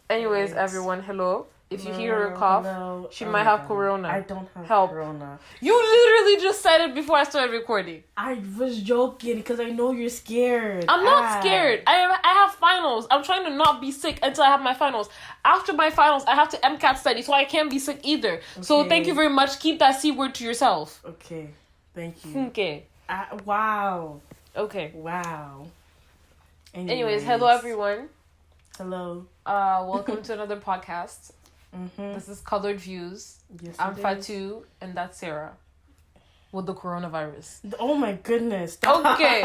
Anyways, everyone, hello. If you hear her cough, she might have corona. I don't have corona. You literally just said it before I started recording. I was joking because I know you're scared. I'm not scared. I have finals. I'm trying to not be sick until I have my finals. After my finals, I have to MCAT study, so I can't be sick either. Okay. So thank you very much. Keep that C word to yourself. Okay. Thank you. Okay. Wow. Okay. Wow. Anyways, hello everyone. Hello. Welcome to another podcast. Mm-hmm. This is Colored Views. Yes, I'm Fatu, and that's Sarah with the coronavirus. Oh my goodness. Stop. Okay.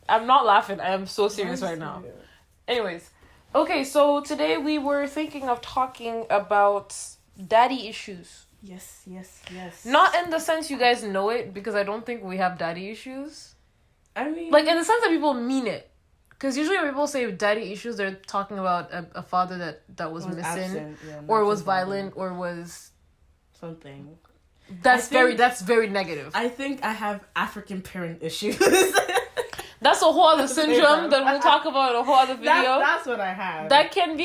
I'm not laughing. I am so serious right now. Anyways. Okay, so today we were thinking of talking about daddy issues. Yes. Not in the sense you guys know it, because I don't think we have daddy issues. I mean... like, in the sense that people mean it. Because usually when people say daddy issues, they're talking about a father that was missing, absent, or was violent, or was something. That's very negative. I think I have African parent issues. That's a whole other syndrome that we'll talk about in a whole other video. That's what I have. That can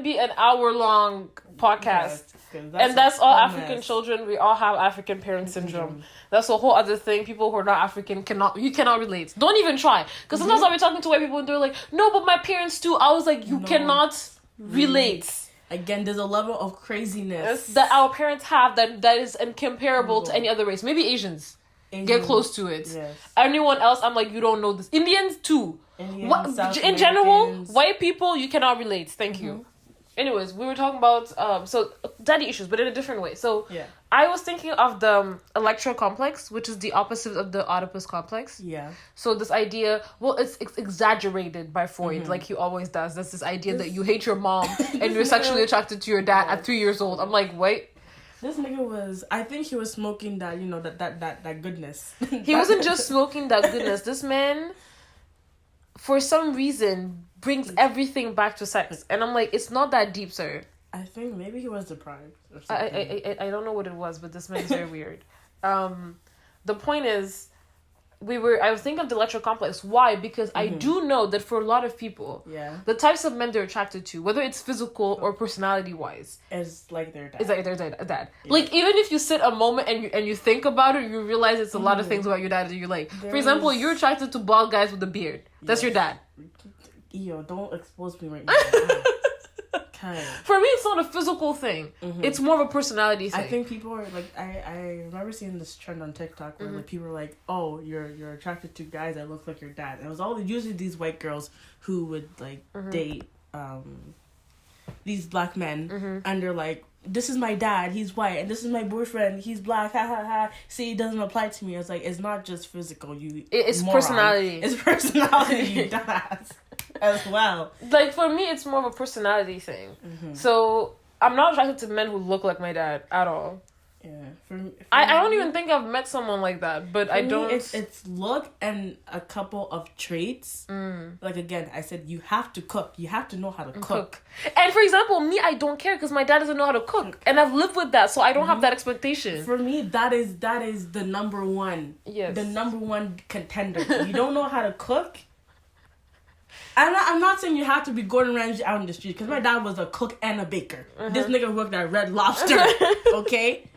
be an hour-long podcast. Yes, that's all African children. We all have African parent syndrome. Mm-hmm. That's a whole other thing. People who are not African cannot relate. Don't even try. Because sometimes I'll be talking to white people and they're like, no, but my parents too. I was like, you cannot relate. Again, there's a level of craziness that our parents have that is incomparable to any other race. Maybe Asians get close to it. Yes. Anyone else, I'm like, you don't know this. Indians too. In general, white people, you cannot relate. Thank you. Anyways, we were talking about so daddy issues, but in a different way. So I was thinking of the electra complex, which is the opposite of the Oedipus complex. Yeah. So this idea, well, it's exaggerated by Freud, like he always does. That's this idea that you hate your mom and you're sexually attracted to your dad at 3 years old. I'm like, wait. This nigga I think he was smoking that, that goodness. He wasn't just smoking that goodness. This man, for some reason, brings everything back to sex. And I'm like, it's not that deep, sir. I think maybe he was deprived or something. I don't know what it was, but this man's very weird. The point is, I was thinking of the electro complex. Why? Because I do know that for a lot of people, the types of men they're attracted to, whether it's physical or personality-wise, is like their dad. Is like their dad. Yeah. Like, even if you sit a moment and you think about it, you realize it's a lot of things about your dad that you like. For example, you're attracted to bald guys with a beard. That's your dad. Yo, don't expose me right now. Okay. For me, it's not a physical thing. It's more of a personality thing. I think people are like, I remember seeing this trend on TikTok where like people are like, oh, you're attracted to guys that look like your dad. And it was usually these white girls who would like date these black men, and they're like, this is my dad, he's white, and this is my boyfriend, he's black, ha ha ha. See, it doesn't apply to me. It's like, it's not just physical, it's moron. Personality. It's personality, you dumbass. As well. Like, for me, it's more of a personality thing. So, I'm not attracted to men who look like my dad at all. Yeah. I don't even think I've met someone like that, but I don't... It's look and a couple of traits. Like, again, I said you have to cook. You have to know how to cook. And, for example, me, I don't care because my dad doesn't know how to cook. And I've lived with that, so I don't have that expectation. For me, that is the number one. Yes. The number one contender. You don't know how to cook... I'm not saying you have to be Gordon Ramsay out in the street, because my dad was a cook and a baker. This nigga worked at Red Lobster, okay?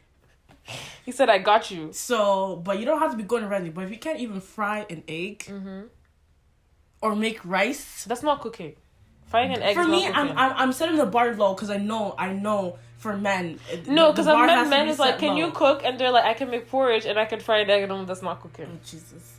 He said, I got you. So, but you don't have to be Gordon Ramsay. But if you can't even fry an egg or make rice... That's not cooking. Frying an egg for is me, not cooking. I'm setting the bar low because I know for men... No, because I've met men who's like, can you cook? And they're like, I can make porridge and I can fry an egg. And I'm like, that's not cooking. Oh, Jesus.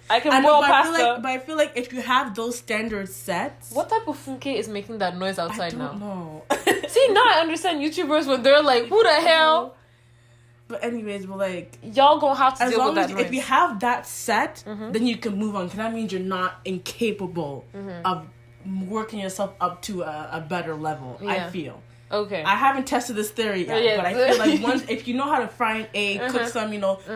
I can boil pasta. But I feel like if you have those standards set... What type of funke is making that noise outside now? I don't know. See, now I understand YouTubers when they're like, who the hell? But anyways, we're like... Y'all gonna have to deal with that noise. If you have that set, then you can move on. Because that means you're not incapable of working yourself up to a better level, I feel. Okay. I haven't tested this theory yet, but I feel like if you know how to fry an egg, cook some,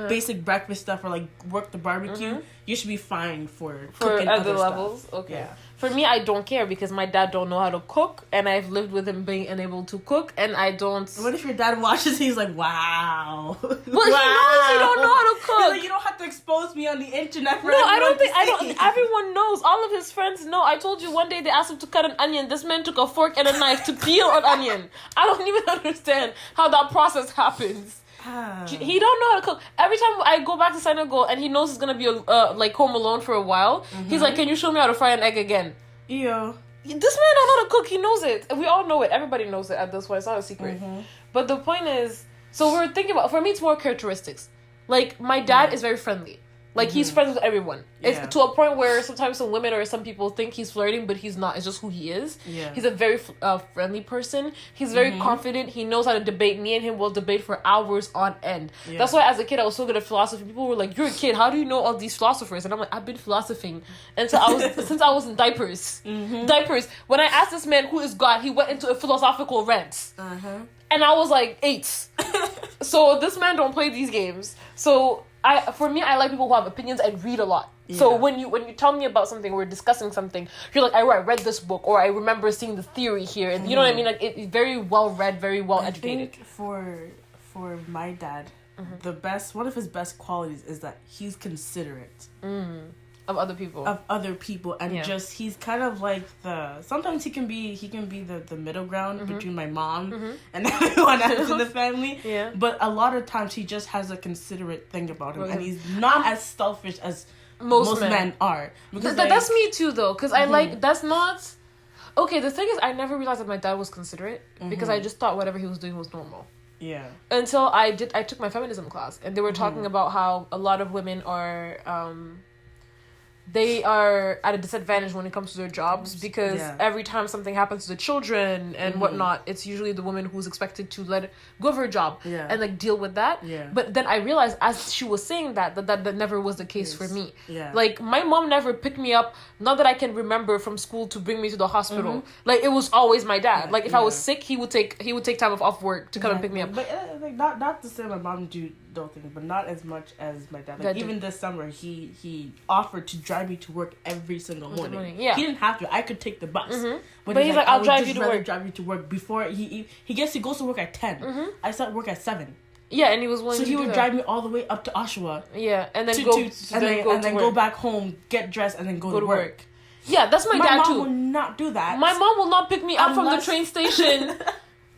basic breakfast stuff, or like work the barbecue, you should be fine for cooking other levels. Stuff. Okay. Yeah. For me, I don't care because my dad don't know how to cook, and I've lived with him being unable to cook, and I don't. What if your dad watches? He's like, wow. Well, he knows you don't know how to cook. He's like, you don't have to expose me on the internet. For I don't. Everyone knows. All of his friends know. I told you one day they asked him to cut an onion. This man took a fork and a knife to peel an onion. I don't even understand how that process happens. He don't know how to cook. Every time I go back to Senegal and he knows he's gonna be like home alone for a while, he's like, "Can you show me how to fry an egg again?" Ew. This man don't know how to cook. He knows it. We all know it. Everybody knows it at this point. It's not a secret. But the point is, so we're thinking about. For me, it's more characteristics. Like my dad is very friendly. Like he's friends with everyone. It's to a point where sometimes some women or some people think he's flirting, but he's not. It's just who he is. Yeah. He's a very friendly person. He's very confident. He knows how to debate. Me and him will debate for hours on end. Yeah. That's why as a kid I was so good at philosophy. People were like, "You're a kid. How do you know all these philosophers?" And I'm like, "I've been philosophing until since I was in diapers. Diapers. When I asked this man who is God, he went into a philosophical rant. And I was like 8. So this man don't play these games. So for me, I like people who have opinions and read a lot. Yeah. So when you tell me about something, we're discussing something, you're like, I read this book, or I remember seeing the theory here, and you know what I mean? Like it's very well read, very well educated. I think for my dad, one of his best qualities is that he's considerate. Of other people. And just he's kind of like sometimes he can be the middle ground between my mom and everyone else in the family. Yeah. But a lot of times he just has a considerate thing about him, and he's not as selfish as most men are. Because that's me too, though, because I like that's not. Okay, the thing is, I never realized that my dad was considerate because I just thought whatever he was doing was normal. Yeah. Until I took my feminism class, and they were talking about how a lot of women are they are at a disadvantage when it comes to their jobs because every time something happens to the children and whatnot, it's usually the woman who's expected to let go of her job and like deal with that. Yeah. But then I realized as she was saying that never was the case for me. Yeah. Like my mom never picked me up, not that I can remember, from school to bring me to the hospital. Like it was always my dad. Like if I was sick, he would take time off work to come and pick me up. But like not to say my mom don't think, but not as much as my dad. Like even this summer, he offered to drive me to work every single morning. Yeah, he didn't have to. I could take the bus, but he's like, I'll drive you to work. Drive you to work before he goes to work at 10. I start work at 7. Yeah, and he was willing. So he would drive me all the way up to Oshawa. Yeah, and then go back home, get dressed, and then go to work. Yeah, that's my dad too. My mom will not do that. My mom will not pick me up from the train station.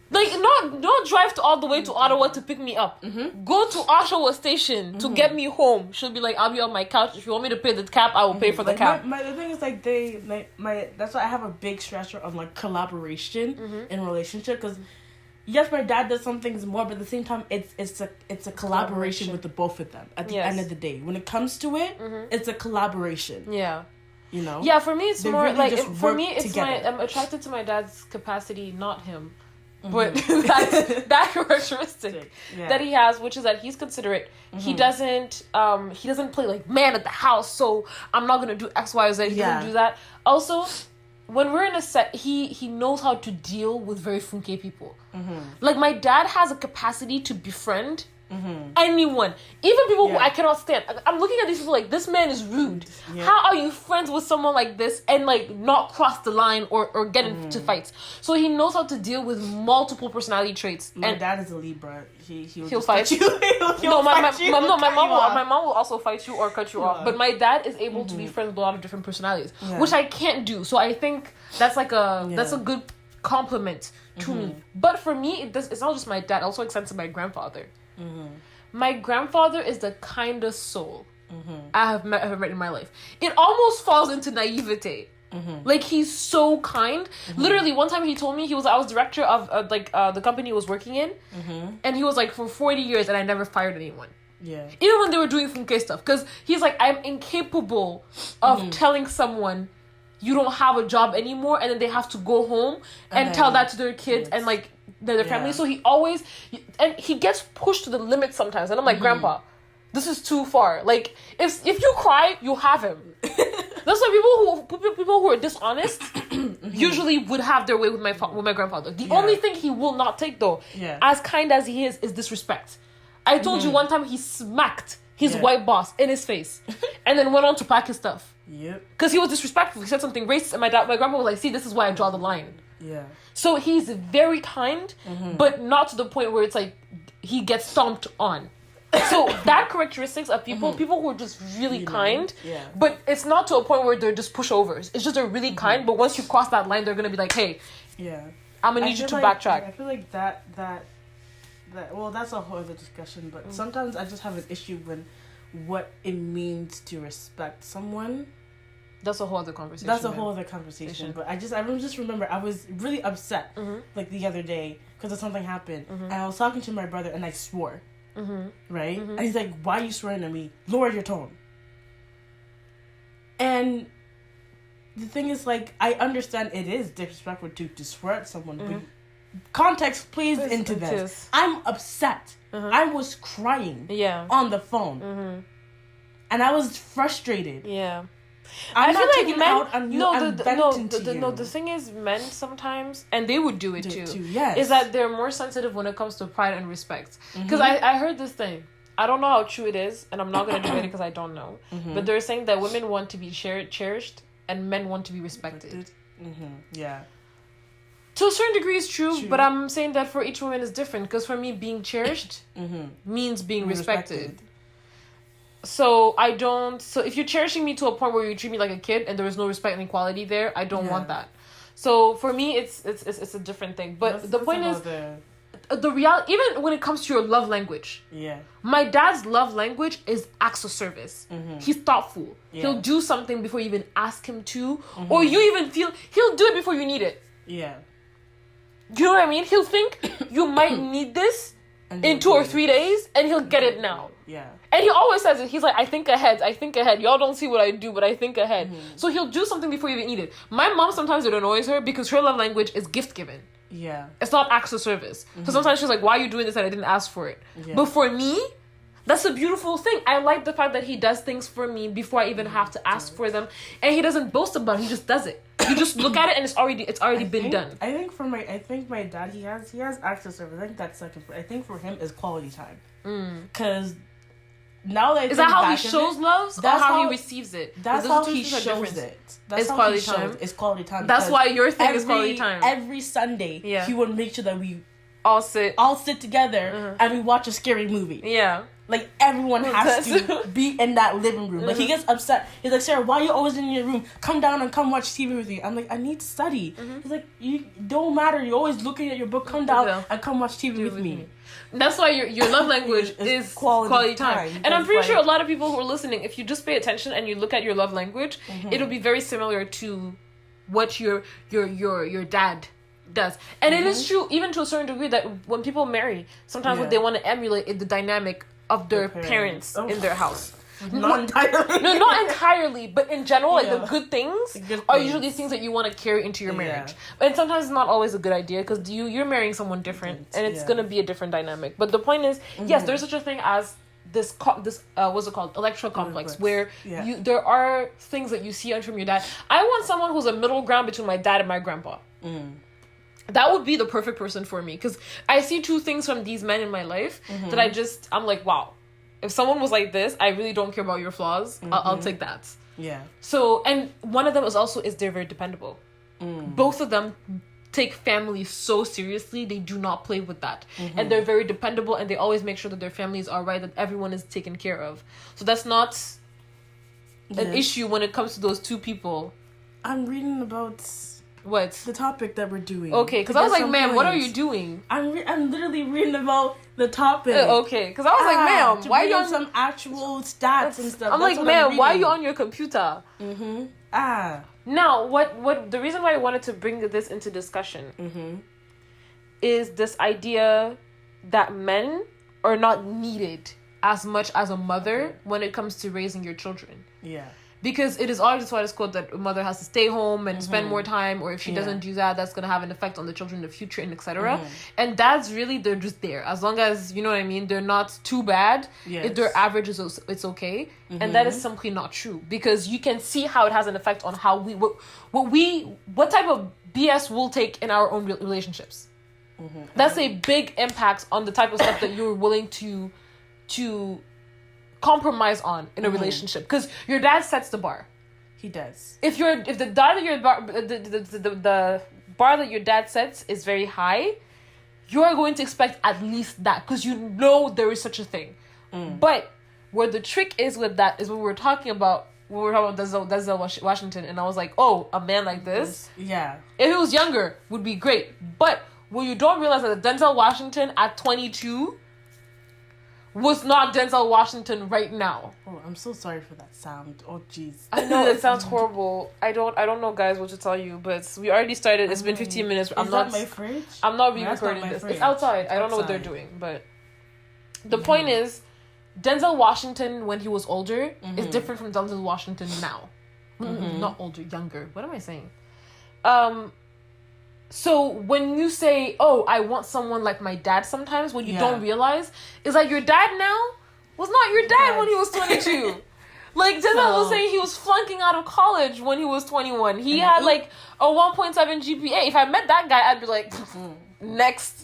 Like, not drive all the way to Ottawa to pick me up. Go to Oshawa station to get me home. She'll be like, I'll be on my couch. If you want me to pay the cab, I will pay for the cab. The thing is, like, that's why I have a big stressor on, like, collaboration in a relationship. Because, yes, my dad does some things more, but at the same time, it's a collaboration with the both of them at the end of the day. When it comes to it, it's a collaboration. Yeah. You know? Yeah, for me, it's more really like, for me, it's I'm attracted to my dad's capacity, not him. But that characteristic that he has, which is that he's considerate. He doesn't play like man at the house, so I'm not gonna do X, Y, or Z. He doesn't do that. Also, when we're in a set, he knows how to deal with very funky people. Like my dad has a capacity to befriend anyone, even people who I cannot stand. I'm looking at these people like, this man is rude. How are you friends with someone like this and like not cross the line or get into fights? So he knows how to deal with multiple personality traits. My dad is a Libra. He'll fight you. My mom will also fight you or cut you off. But my dad is able to be friends with a lot of different personalities, which I can't do. So I think that's like that's a good compliment to me. But for me, it's not just my dad. It also extends to my grandfather. My grandfather is the kindest soul I have ever met in my life. It almost falls into naivete. Like he's so kind. Literally, one time he told me I was director of the company he was working in, and he was like, for 40 years, and I never fired anyone. Yeah. Even when they were doing funke stuff, because he's like, I'm incapable of telling someone you don't have a job anymore, and then they have to go home and tell that to their kids and like their family. So he gets pushed to the limit sometimes, and I'm like, Grandpa, this is too far. Like if you cry, you have him. That's why people who are dishonest usually would have their way with my grandfather. The only thing he will not take, though, as kind as he is disrespect. I told you one time he smacked his white boss in his face and then went on to pack his stuff. Yep. Because he was disrespectful. He said something racist, and my grandpa was like, "See, this is why I draw the line." Yeah. So he's very kind, but not to the point where it's like he gets stomped on. So that characteristics of people who are just really kind, but it's not to a point where they're just pushovers. It's just they're really kind, but once you cross that line, they're gonna be like, "Hey, I'm gonna need you to backtrack." I feel like that well, that's a whole other discussion. But sometimes I just have an issue with what it means to respect someone. That's a whole other conversation. But I just remember I was really upset like the other day because something happened, and I was talking to my brother and I swore. Right? And he's like, "Why are you swearing at me? Lower your tone." And the thing is, like, I understand it is disrespectful to swear at someone, but context plays into this. I'm upset. I was crying on the phone. And I was frustrated. Yeah. I'm I not feel like men, out on you. the thing is, men sometimes, and they would do it too. Yes. Is that they're more sensitive when it comes to pride and respect. Because I heard this thing. I don't know how true it is, and I'm not going to debate it because I don't know. But they're saying that women want to be cherished, and men want to be respected. Yeah. To a certain degree, it's true, but I'm saying that for each woman is different. Because for me, being cherished means being respected. So if you're cherishing me to a point where you treat me like a kid and there is no respect and equality there, I don't want that. So for me, it's a different thing. But the point is, the reality, even when it comes to your love language, my dad's love language is acts of service. He's thoughtful. He'll do something before you even ask him to, or you even feel he'll do it before you need it. Yeah. You know what I mean? He'll think you might need this in 2 or 3 days, and he'll get it now. Yeah. And he always says it. He's like, I think ahead. Y'all don't see what I do, but I think ahead. So he'll do something before you even eat it. My mom, sometimes it annoys her because her love language is gift giving. Yeah. It's not acts of service. So sometimes she's like, why are you doing this and I didn't ask for it? Yeah. But for me, that's a beautiful thing. I like the fact that he does things for me before I even have to ask for them. And he doesn't boast about it. He just does it. You just look at it and it's already been done. I think my dad, he has acts of service. I think that's second. I think for him is quality time. Because now that is that how he shows love? That's how he receives it. That's how he shows it. That's quality time. It's quality time. That's why your thing is quality time. Every Sunday, he would make sure that we all sit together and we watch a scary movie. Yeah. Like, everyone has to be in that living room. Like, he gets upset. He's like, "Sarah, why are you always in your room? Come down and come watch TV with me." I'm like, "I need to study." He's like, "You don't matter. You're always looking at your book. Come down and come watch TV with me." That's why your love language is quality time. And I'm pretty sure a lot of people who are listening, if you just pay attention and you look at your love language, it'll be very similar to what your dad does. And it is true, even to a certain degree, that when people marry, sometimes what they want to emulate is the dynamic of their parents in their house. Not entirely. No, not entirely, but in general, like the good things are usually things that you want to carry into your marriage. And sometimes it's not always a good idea because you're marrying someone different, and it's gonna be a different dynamic. But the point is, yes, there's such a thing as this what's it called, electra complex, where there are things that you see from your dad. I want someone who's a middle ground between my dad and my grandpa. That would be the perfect person for me, because I see two things from these men in my life that I'm like, wow, if someone was like this, I really don't care about your flaws. I'll take that. Yeah. So, and one of them is they're very dependable. Both of them take family so seriously. They do not play with that. And they're very dependable, and they always make sure that their families are right, that everyone is taken care of. So that's not an issue when it comes to those two people. I'm reading about... What? The topic that we're doing. Okay, because I was like, ma'am, what are you doing? I'm literally reading about the topic. Okay, because I was like, ma'am, why are you on some actual stats and stuff? I'm like, ma'am, why are you on your computer? Now, what the reason why I wanted to bring this into discussion is this idea that men are not needed as much as a mother when it comes to raising your children. Yeah. Because it is always why it's called that a mother has to stay home and spend more time, or if she doesn't do that, that's going to have an effect on the children in the future, and etc. And dads, really, they're just there. As long as, you know what I mean, they're not too bad. If they're average, it's okay. And that is simply not true. Because you can see how it has an effect on how what type of BS we'll take in our own relationships. That's a big impact on the type of stuff that you're willing to compromise on in a relationship, because your dad sets the bar. He does. If the bar that your dad sets is very high, you are going to expect at least that because you know there is such a thing. But where the trick is with that is what we were talking about. We were talking about Denzel Washington, and I was like, oh, a man like this, yeah, if he was younger, would be great. But what you don't realize is that Denzel Washington at 22 was not Denzel Washington right now. Oh, I'm so sorry for that sound. Oh, jeez. I know it sounds horrible. I don't know, guys, what to tell you. But we already started. It's been 15 minutes. Is that my fridge? I'm not re-recording this. It's outside. I don't know what they're doing, but the point is, Denzel Washington when he was older is different from Denzel Washington now. Not older, younger. What am I saying? So when you say, oh, I want someone like my dad sometimes, what you don't realize is that your dad now was not your dad when he was 22. Like Denzel was saying he was flunking out of college when he was 21. He had like a 1.7 GPA. If I met that guy, I'd be like, next.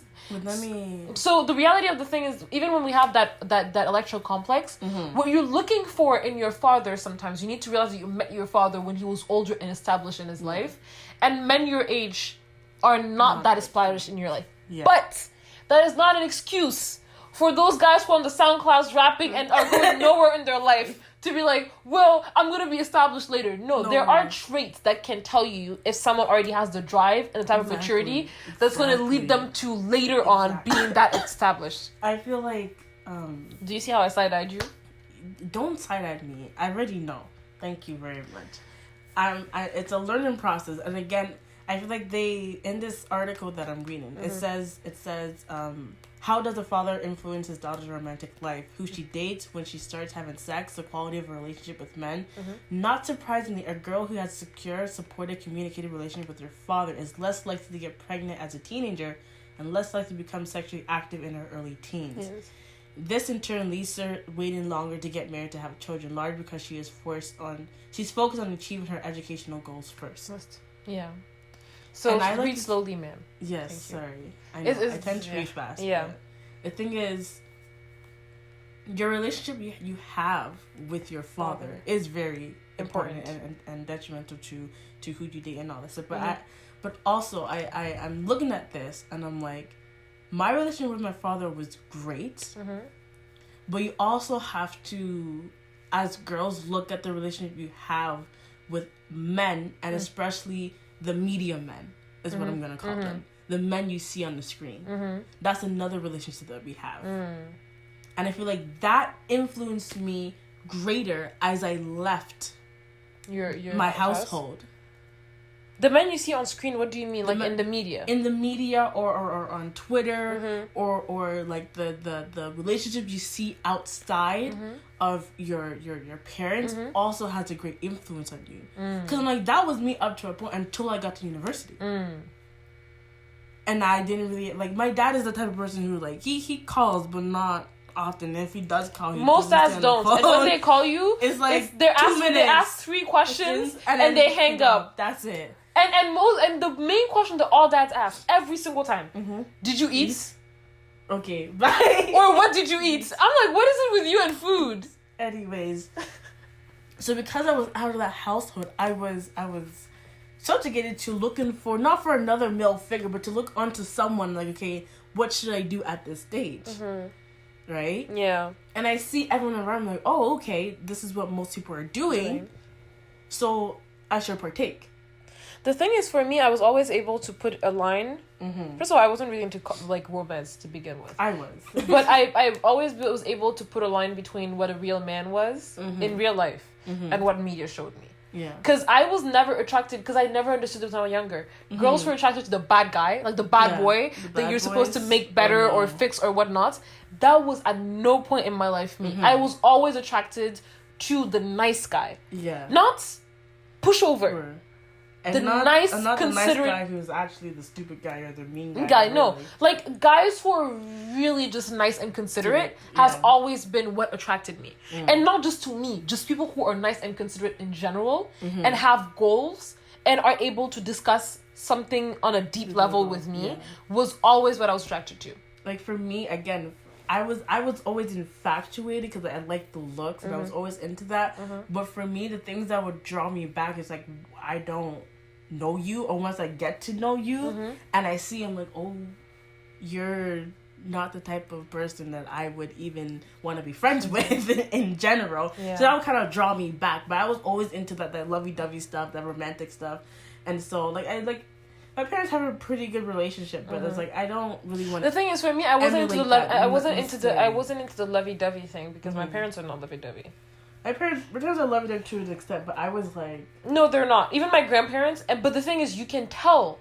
So the reality of the thing is, even when we have that electro complex, what you're looking for in your father, sometimes you need to realize that you met your father when he was older and established in his life, and men your age are not that established in your life. But that is not an excuse for those guys who are on the SoundClouds rapping and are going nowhere in their life to be like, well, I'm going to be established later. No, there are traits that can tell you if someone already has the drive and the type of maturity that's going to lead them to later on being that established. I feel like... Do you see how I side-eyed you? Don't side-eye me. I already know. Thank you very much. It's a learning process. And again, I feel like in this article that I'm reading, it says, how does a father influence his daughter's romantic life? Who she dates, when she starts having sex, the quality of a relationship with men. Not surprisingly, a girl who has secure, supportive, communicated relationship with her father is less likely to get pregnant as a teenager and less likely to become sexually active in her early teens. This in turn leads her waiting longer to get married to have children, largely because she's focused on achieving her educational goals first. Yeah. So read slowly, ma'am. Yes, sorry. I know. I tend to read fast. Yeah. The thing is, your relationship you have with your father is very important and detrimental to who you date and all this stuff. But also I'm looking at this and I'm like, my relationship with my father was great, but you also have to, as girls, look at the relationship you have with men, and especially the media men is what I'm going to call them. The men you see on the screen. That's another relationship that we have. And I feel like that influenced me greater as I left my household. The men you see on screen, what do you mean? Like in the media? In the media or on Twitter or like the relationship you see outside of your parents also has a great influence on you. Because I'm like, that was me up to a point until I got to university. And I didn't really, like, my dad is the type of person who, like, he calls, but not often. If he does call, most dads don't. And when they call you, it's like they ask 3 questions and they hang up. That's it. And the main question that all dads ask every single time: did you eat? Okay, bye. Or what did you eat? I'm like, what is it with you and food? Anyways, so because I was out of that household, I was subjugated to looking for, not for another male figure, but to look onto someone like, okay, what should I do at this stage? Right? Yeah. And I see everyone around me like, oh, okay, this is what most people are doing, so I should partake. The thing is, for me, I was always able to put a line. First of all, I wasn't really into like romance to begin with. I was. But I always was able to put a line between what a real man was in real life and what media showed me. Yeah. Because I was never attracted, because I never understood this when I was younger. Girls were attracted to the bad guy, like the bad boy that you're supposed to make better or fix or whatnot. That was at no point in my life me. I was always attracted to the nice guy. Yeah. Not pushover. And not the nice guy who's actually the stupid guy or the mean guy. No. Like, guys who are really just nice and considerate has always been what attracted me. And not just to me, just people who are nice and considerate in general and have goals and are able to discuss something on a deep level with me was always what I was attracted to. Like, for me, again, I was always infatuated because I liked the looks and I was always into that. But for me, the things that would draw me back is like, I don't know you, or once I get to know you and I see him like, oh, you're not the type of person that I would even want to be friends with in general. Yeah. So that would kind of draw me back. But I was always into that lovey-dovey stuff, that romantic stuff. And so, like, my parents have a pretty good relationship, but it's like, I don't really want to. The thing is, for me, I wasn't into the lovey-dovey thing because my parents are not lovey-dovey. My parents are lovey-dovey to an extent, but I was like, no, they're not. Even my grandparents. But the thing is, you can tell.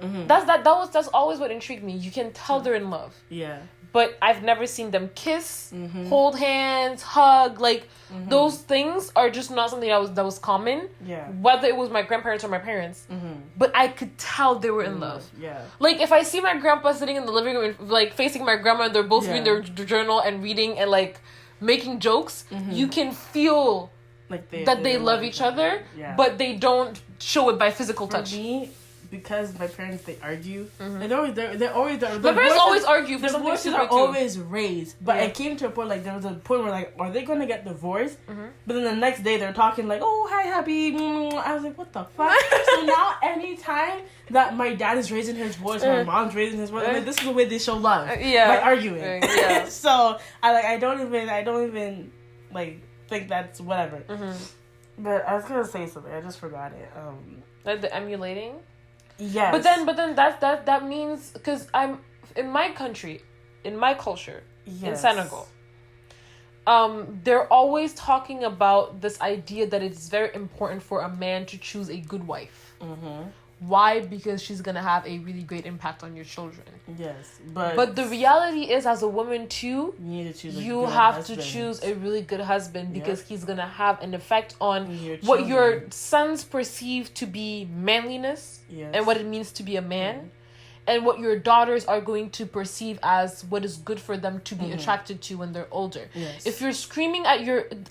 That's always what intrigued me. You can tell they're in love. Yeah. But I've never seen them kiss, hold hands, hug. Like, those things are just not something that was common. Yeah. Whether it was my grandparents or my parents. But I could tell they were in love. Yeah. Like, if I see my grandpa sitting in the living room, like, facing my grandma, and they're both reading their journal and reading and, like, making jokes, you can feel like they love each other, but they don't show it by physical touch. For me, because my parents, they argue. And they're always... My parents always argue for the something voices super are always raised. But it came to a point, like, there was a point where, like, are they going to get divorced? But then the next day, they're talking, like, oh, hi, happy. I was like, what the fuck? So now, anytime that my dad is raising his voice, my mom's raising his voice, like, this is the way they show love. By arguing. So, I don't even, like, think that's whatever. But I was going to say something. I just forgot it. Like the emulating? Yes. But then that means, because I'm in my country, in my culture, in Senegal, they're always talking about this idea that it's very important for a man to choose a good wife. Why? Because she's gonna have a really great impact on your children. Yes, but the reality is, as a woman too, you have to choose a really good husband because he's gonna have an effect on what your sons perceive to be manliness and what it means to be a man. And what your daughters are going to perceive as what is good for them to be attracted to when they're older. Yes. If you're screaming at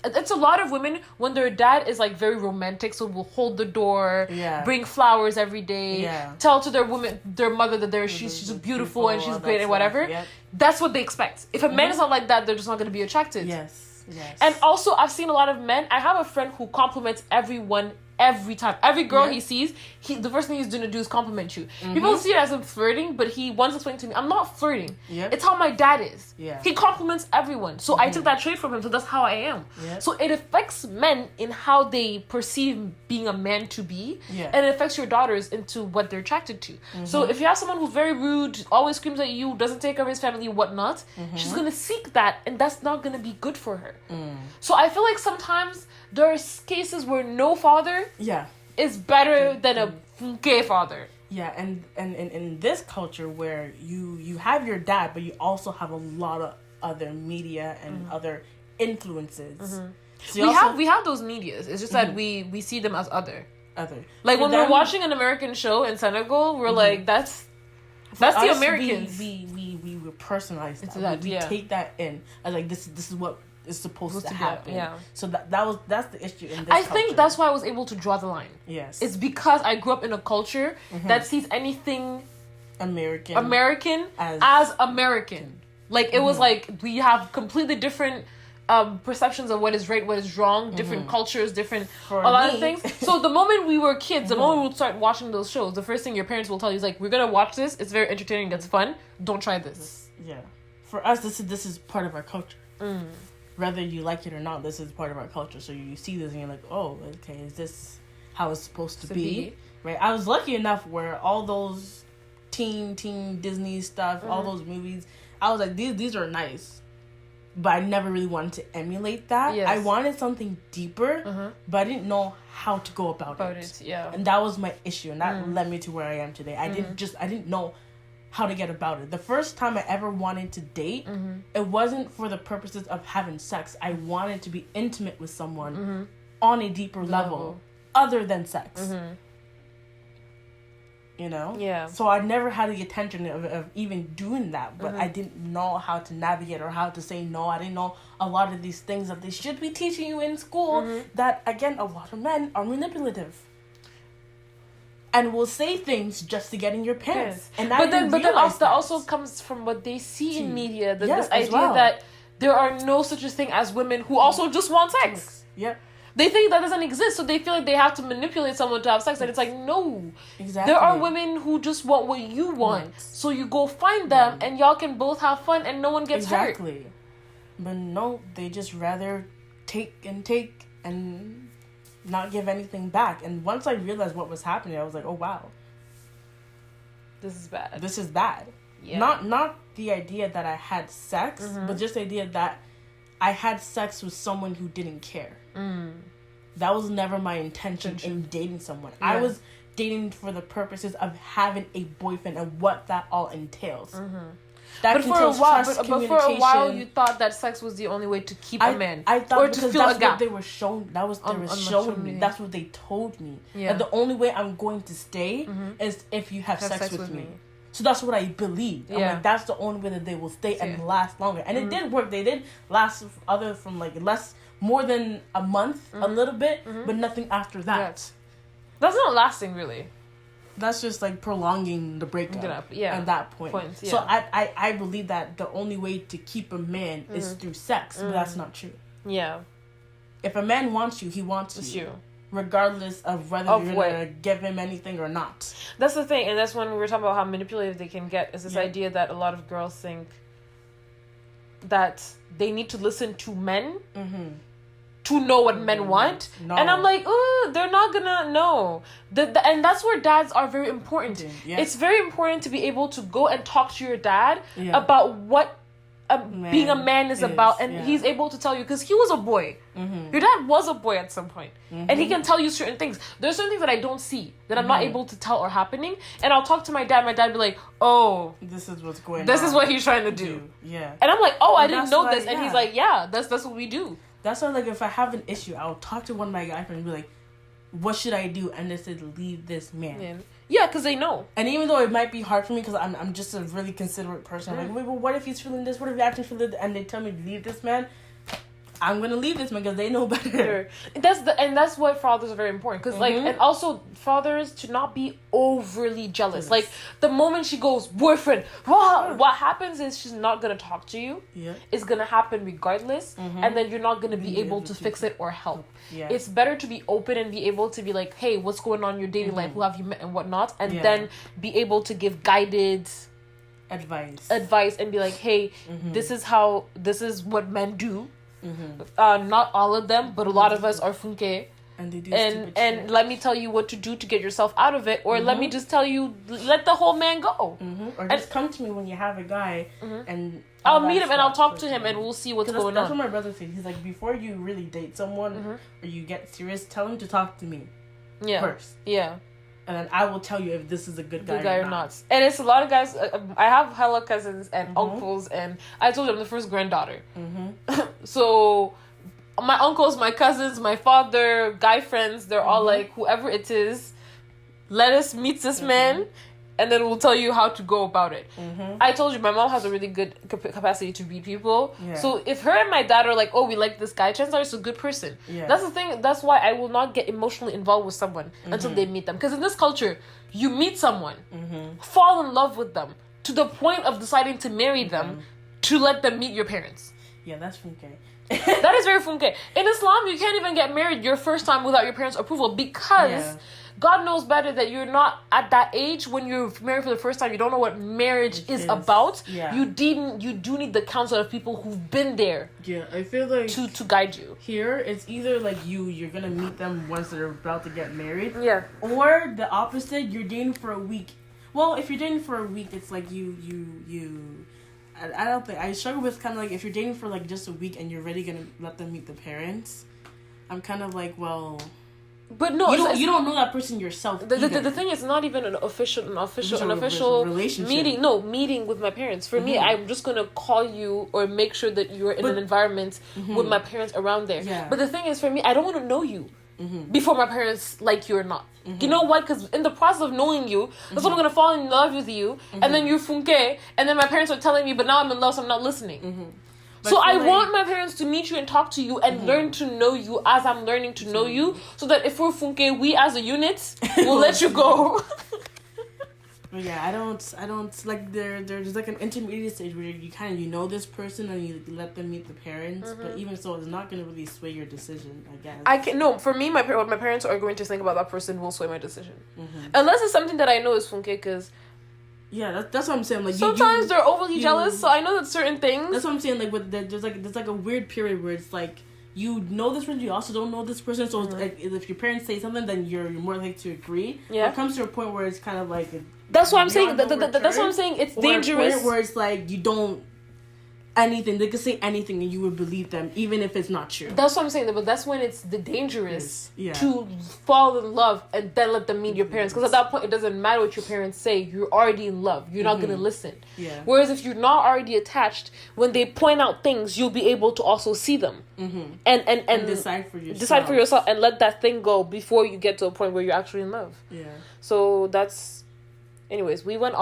it's a lot of women when their dad is like very romantic, so will hold the door, bring flowers every day, tell to their mother that she's beautiful and she's great and whatever. That's what they expect. If a man is not like that, they're just not going to be attracted. Yes. And also, I've seen a lot of men. I have a friend who compliments everyone every time. Every girl he sees, the first thing he's going to do is compliment you. People see it as him flirting, but he once explained to me, I'm not flirting. It's how my dad is. He compliments everyone. So I took that trait from him, so that's how I am. So it affects men in how they perceive being a man to be, and it affects your daughters into what they're attracted to. So if you have someone who's very rude, always screams at you, doesn't take care of his family, whatnot, she's going to seek that, and that's not going to be good for her. So I feel like sometimes there are cases where no father is better than a gay father. Yeah, and in this culture where you have your dad, but you also have a lot of other media and other influences. So we have those medias. It's just that we see them as other. Like when we're watching an American show in Senegal, we're like, that's the Americans. We personalize that. We take that in as like this is what is supposed to happen. So that's the issue in this culture. Think that's why I was able to draw the line. Yes. It's because I grew up in a culture that sees anything American as American. Like it was like we have completely different perceptions of what is right, what is wrong, different cultures, different a lot of things. So the moment we were kids, the moment we would start watching those shows, the first thing your parents will tell you is like, we're gonna watch this, it's very entertaining, it's fun, don't try this. Yeah. For us, this is part of our culture. Whether you like it or not, this is part of our culture. So you see this and you're like, oh, okay, is this how it's supposed to be? Right? I was lucky enough where all those teen Disney stuff, all those movies, I was like, these are nice. But I never really wanted to emulate that. Yes. I wanted something deeper, but I didn't know how to go about it. And that was my issue. And that led me to where I am today. I didn't know how to get about it. The first time I ever wanted to date, it wasn't for the purposes of having sex. I wanted to be intimate with someone on a deeper level other than sex. You know? Yeah. So I never had the attention of even doing that, but I didn't know how to navigate or how to say no. I didn't know a lot of these things that they should be teaching you in school that, again, a lot of men are manipulative. and will say things just to get in your pants. And but then also comes from what they see in media. This idea that there are no such a thing as women who also just want sex. Yeah. They think that doesn't exist, so they feel like they have to manipulate someone to have sex, and it's like, no. Exactly. There are women who just want what you want, so you go find them, and y'all can both have fun, and no one gets hurt. Exactly. But no, they just rather take and not give anything back. And once I realized what was happening, I was like, oh, wow. This is bad. This is bad. Yeah. Not the idea that I had sex, but just the idea that I had sex with someone who didn't care. That was never my intention in dating someone. Yeah. I was dating for the purposes of having a boyfriend and what that all entails. But for a while, you thought that sex was the only way to keep a man. I thought or to fill that's a gap. What they were showing. That was they were showing me. That's what they told me. Yeah. That the only way I'm going to stay is if you have sex with me. So that's what I believed. I'm like, that's the only way that they will stay and last longer. And it did work. They did last more than a month, a little bit, but nothing after that. Yes. That's not lasting, really. That's just like prolonging the breakup at that point. So I believe that the only way to keep a man is through sex, but that's not true. Yeah. If a man wants you, he wants you. Regardless of whether you're going to give him anything or not. That's the thing, and that's when we were talking about how manipulative they can get, is this idea that a lot of girls think that they need to listen to men to know what men want. No. And I'm like, they're not gonna know. And that's where dads are very important. Yeah. It's very important to be able to go and talk to your dad about what being a man is about, and he's able to tell you, because he was a boy. Your dad was a boy at some point, and he can tell you certain things. There's certain things that I don't see, that I'm not able to tell are happening, and I'll talk to my dad. My dad be like, oh, this is what's going on. This is what he's trying to do. Yeah. And I'm like, oh, I didn't know this. And he's like, yeah, that's what we do. That's why, like, if I have an issue, I'll talk to one of my guy friends and be like, what should I do? And they said, leave this man. Yeah, because they know. And even though it might be hard for me, because I'm just a really considerate person, I'm like, wait, well, what if he's feeling this? What if he actually feeling this? And they tell me to leave this man. I'm gonna leave this man because they know better. That's why fathers are very important, because and also fathers to not be overly jealous. Yes. Like the moment she goes boyfriend, what happens is she's not gonna talk to you. Yeah, it's gonna happen regardless, and then you're not gonna be able to fix it or help. Yeah. It's better to be open and be able to be like, hey, what's going on in your dating life? Who have you met and whatnot, and then be able to give guided advice and be like, hey, this is what men do. Not all of them, but a lot of us are funke, and they do and let me tell you what to do to get yourself out of it, or let me just tell you, let the whole man go, or just come to me when you have a guy, and I'll meet him and I'll talk to him and we'll see what's going on. That's what my brother said. He's like, before you really date someone or you get serious, tell him to talk to me first. Yeah. And then I will tell you if this is a good guy or not. And it's a lot of guys. I have hella cousins and uncles, and I told you I'm the first granddaughter. So my uncles, my cousins, my father, guy friends, they're all like, whoever it is, let us meet this man, and then we'll tell you how to go about it. I told you my mom has a really good capacity to read people. Yeah. So if her and my dad are like, oh, we like this guy, chances are it's a good person. Yeah. That's the thing. That's why I will not get emotionally involved with someone until they meet them. Because in this culture, you meet someone, fall in love with them, to the point of deciding to marry them, to let them meet your parents. Yeah, that's funke. That is very funke. In Islam, you can't even get married your first time without your parents' approval, because God knows better that you're not at that age when you're married for the first time. You don't know what marriage is about. Yeah. You do need the counsel of people who've been there. Yeah, I feel like to guide you. Here, it's either like you're gonna meet them once they're about to get married. Yeah. Or the opposite, you're dating for a week. Well, if you're dating for a week, it's like you. I don't think I struggle with kind of like if you're dating for like just a week and you're already gonna let them meet the parents. I'm kind of like, well. But no, you don't know that person yourself. The thing is not even an official relationship. Meeting with my parents. For me, I'm just gonna call you or make sure that you're in an environment with my parents around there. Yeah. But the thing is, for me, I don't want to know you before my parents like you or not. You know what? Because in the process of knowing you, that's when I'm gonna fall in love with you, and then you're funke, and then my parents are telling me, but now I'm in love, so I'm not listening. But so I want my parents to meet you and talk to you and learn to know you as I'm learning to know you, so that if we're funke, we as a unit will let you go. But yeah, I don't like there's like an intermediate stage where you kind of know this person and you let them meet the parents, but even so, it's not going to really sway your decision, I guess. For me, what my parents are going to think about that person will sway my decision, unless it's something that I know is funke, because yeah, that's what I'm saying. Like sometimes they're overly jealous, so I know that certain things. That's what I'm saying. Like there's like a weird period where it's like you know this person, you also don't know this person. So it's like, if your parents say something, then you're more likely to agree. Yeah, but it comes to a point where it's kind of like. That's what I'm saying. That's what I'm saying. It's dangerous. Where it's like you don't anything. They could say anything and you would believe them, even if it's not true. That's what I'm saying. But that's when it's dangerous to fall in love and then let them meet your parents. Because at that point, it doesn't matter what your parents say. You're already in love. You're not going to listen. Yeah. Whereas if you're not already attached, when they point out things, you'll be able to also see them and decide for yourself. Decide for yourself and let that thing go before you get to a point where you're actually in love. Yeah. So that's. Anyways, we're not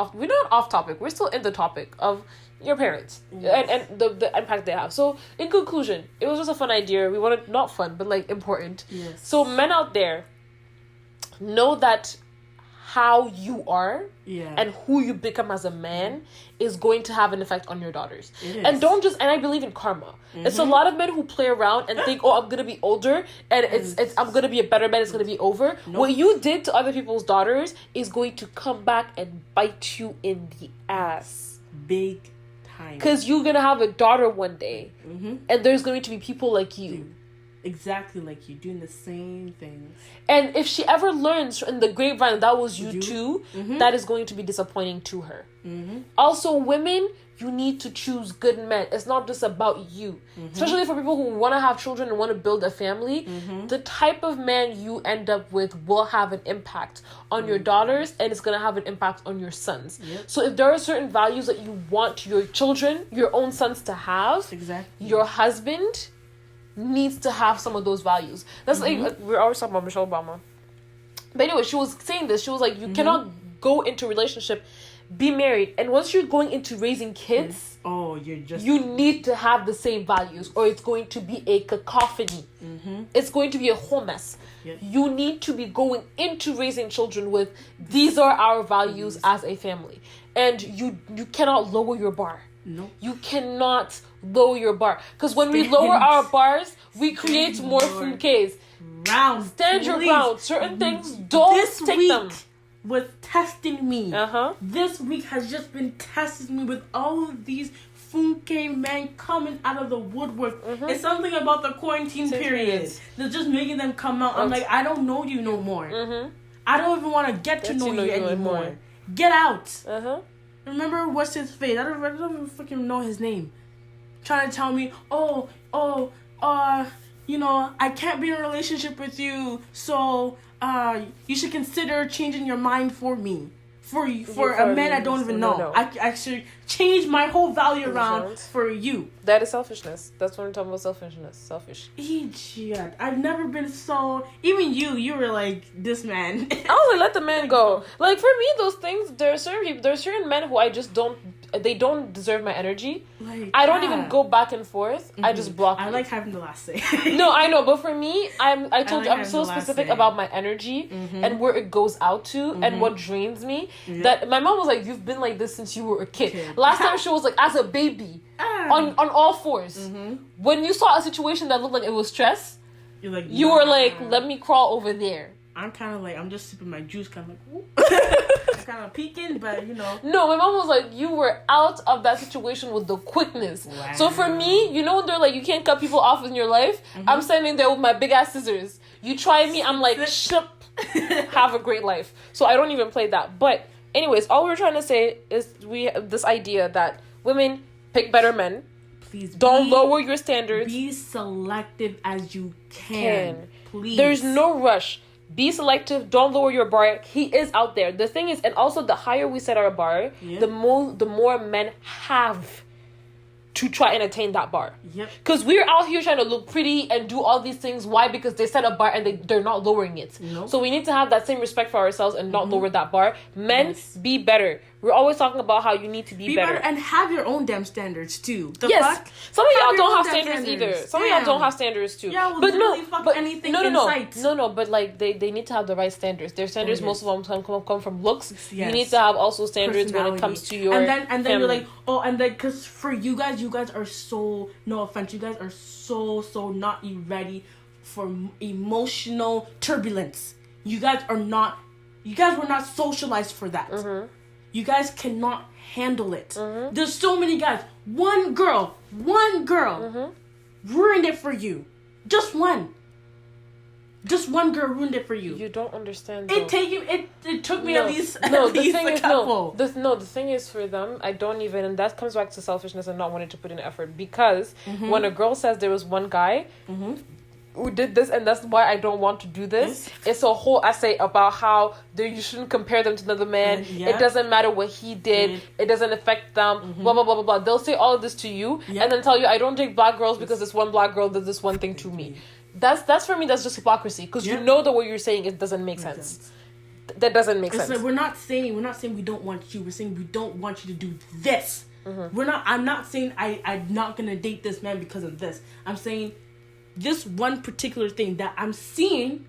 off topic. We're still in the topic of your parents and the impact they have. So, in conclusion, it was just a fun idea. We wanted, not fun, but like important. Yes. So, men out there, know that how you are and who you become as a man is going to have an effect on your daughters. And and I believe in karma. It's a lot of men who play around and think, oh, I'm going to be older and it's I'm going to be a better man, it's going to be over. Nope. What you did to other people's daughters is going to come back and bite you in the ass. Big time. Because you're going to have a daughter one day and there's going to be people like you. Exactly like you, doing the same things. And if she ever learns in the grapevine that was you too, that is going to be disappointing to her. Also, women, you need to choose good men. It's not just about you. Especially for people who want to have children and want to build a family. The type of man you end up with will have an impact on your daughters, and it's going to have an impact on your sons. So if there are certain values that you want your children, your own sons to have, your husband needs to have some of those values. That's like, we're always talking about Michelle Obama. But anyway, she was saying this. She was like, you cannot go into a relationship, be married, and once you're going into raising kids, you need to have the same values, or it's going to be a cacophony. It's going to be a whole mess. You need to be going into raising children with, these are our values as a family. And you cannot lower your bar. No. You cannot lower your bar. Because when we lower our bars, we create more funkes. Stand your ground. Certain things, don't take them. Was testing me. This week has just been testing me with all of these funke men coming out of the woodwork. It's something about the quarantine period that's just making them come out. I'm like, I don't know you no more. I don't even want to get to know you anymore. Get out. Remember what's his face? I don't even fucking know his name. Trying to tell me, I can't be in a relationship with you, so you should consider changing your mind for me. For a man I don't even know. I should change my whole value around for you. That is selfishness. That's what I'm talking about, selfishness. Selfish. Idiot. I've never been so... Even you were like, this man. I was like, let the man go. Like, for me, those things, there are certain men who I just don't... They don't deserve my energy. Like, I don't even go back and forth. I just block I like having the last say. No, I know. But for me, I told you, I'm so specific about my energy and where it goes out to and what drains me. That my mom was like, you've been like this since you were a kid. Last time she was like, as a baby, on all fours. When you saw a situation that looked like it was stress, you were like, let me crawl over there. I'm kind of like, I'm just sipping my juice, kind of like, kind of peeking, but No, my mom was like, you were out of that situation with the quickness. Wow. So for me, when they're like, you can't cut people off in your life, I'm standing there with my big ass scissors. You try me, I'm like, ship, have a great life. So I don't even play that. But anyways, all we're trying to say is we have this idea that women, pick better men. Please don't lower your standards. Be selective as you can. Please. There's no rush. Be selective. Don't lower your bar. He is out there. The thing is, and also the higher we set our bar, the more men have to try and attain that bar. Because we're out here trying to look pretty and do all these things. Why? Because they set a bar and they're not lowering it. So we need to have that same respect for ourselves and not lower that bar. Men, be better. We're always talking about how you need to be better. And have your own damn standards too. Yes. Some of y'all don't have standards either. Some of y'all don't have standards too. Yeah, but anything in sight. No, but like they need to have the right standards. Their standards, most of them come from looks. Yes. You need to have also standards when it comes to your and then you're like, oh, and then because for you guys are so, no offense, you guys are so not ready for emotional turbulence. You guys were not socialized for that. Mm-hmm. You guys cannot handle it. Mm-hmm. There's so many guys. One girl ruined it for you. Just one girl ruined it for you. You don't understand. It took me at least a couple. The thing is for them, I don't even, and that comes back to selfishness and not wanting to put in effort, because when a girl says there was one guy who did this and that's why I don't want to do this, it's a whole essay about how you shouldn't compare them to another man. It doesn't matter what he did. It doesn't affect them. Blah, blah, blah, blah, blah. They'll say all of this to you and then tell you, I don't date black girls because this one black girl did this one thing to me. That's for me, that's just hypocrisy, because you know that what you're saying, it doesn't make sense. That doesn't make sense. Like, we're not saying we don't want you. We're saying we don't want you to do this. I'm not saying I'm not gonna date this man because of this. I'm saying this one particular thing that I'm seeing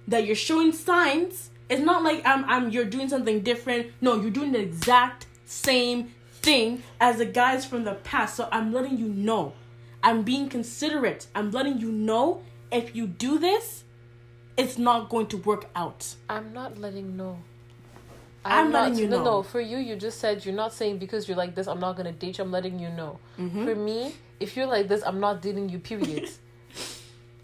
that you're showing signs. It's not like you're doing something different. No, you're doing the exact same thing as the guys from the past. So I'm letting you know. I'm being considerate. I'm letting you know, if you do this, it's not going to work out. I'm not letting know. I'm letting you know. No, for you, you just said you're not saying because you're like this, I'm not going to date you. I'm letting you know. Mm-hmm. For me, if you're like this, I'm not dating you, period.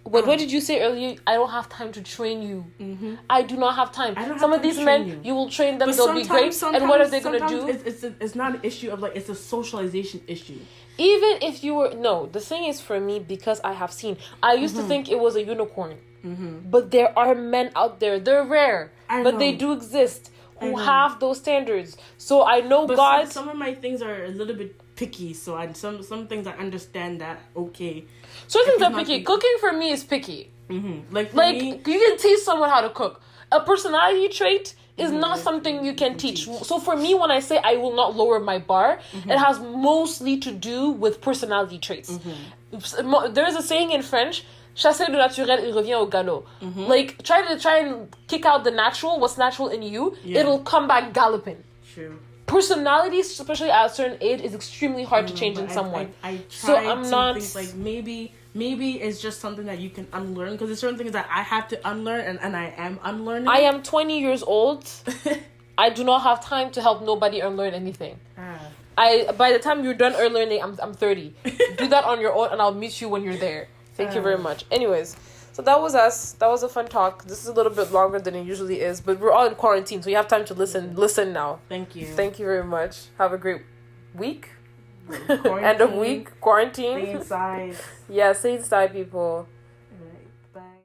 What did you say earlier? I don't have time to train you. Mm-hmm. I do not have time. Some of these men, you will train them, they'll be great. And what are they going to do? It's not an issue of it's a socialization issue. Even if you were... No, the thing is for me, because I have seen... I used to think it was a unicorn. Mm-hmm. But there are men out there. They're rare. But they do exist who have those standards. So I know God... Some of my things are a little bit picky. So some things I understand that, okay... Certain things are picky. Cooking for me is picky. Mm-hmm. Like you can teach someone how to cook. A personality trait is not something you can teach. So for me, when I say I will not lower my bar, it has mostly to do with personality traits. Mm-hmm. There is a saying in French, chasser le naturel, il revient au galop. Mm-hmm. Like try and kick out the natural, what's natural in you, it'll come back galloping. True. Personality, especially at a certain age, is extremely hard to change in someone. I think like maybe it's just something that you can unlearn, because there's certain things that I have to unlearn and I am unlearning. I am 20 years old. I do not have time to help nobody unlearn anything. By the time you're done unlearning, I'm 30. Do that on your own, and I'll meet you when you're there. Thank you very much. Anyways. So that was us. That was a fun talk. This is a little bit longer than it usually is, but we're all in quarantine, so you have time to listen now. Thank you. Thank you very much. Have a great week. End of week. Quarantine. Stay inside. Yeah, stay inside, people.